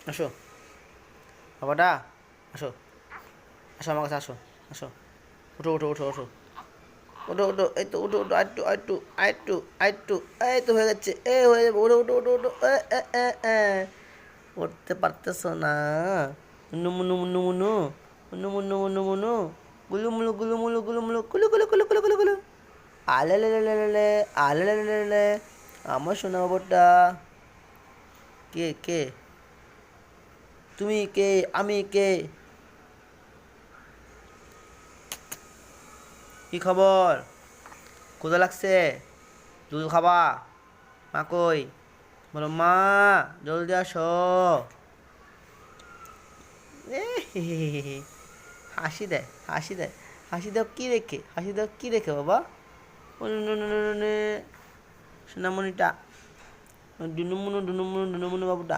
আসো বাবাটা, আসো, আসো আমার কাছে, আসো, আসো, উঠো উঠো উঠো উঠো, ওঠো ওঠো, এই তো উঠো উঠো, আটটু আটটু আটটু আটটু, এই তো হয়ে যাচ্ছে, এ হয়ে যাবে, উঠো উঠো উঠো উঠো, এ উঠতে পারতেছ না? মুনু মুনু মুনু মুনু মুনু মুনু মুনু মুনু, গুলুমুলু গুলুমুলু গুলুমুলু, গুলু গুলু গুলু গুলু গুলু গুলু, আলে লে লে লে লে লে, আলে লে লে লে লে, আমার সোনা বাবাটা। কে কে? তুমি কে? আমি কে? কি খবর? ক্ষুধা লাগছে? দুধ খাবা? মা কই? বলো মা, জলদি আসো। এ হে হে হে হে। হাসি দেয়, হাসি দেয়, হাসি দাও কি রেখে, হাসি দাও কি রেখে বাবা? ও নে নে নে নে নে, সোনামণিটা, ডুনুমুনু ডুনুমুনু ডুনুমুনু বাবুটা।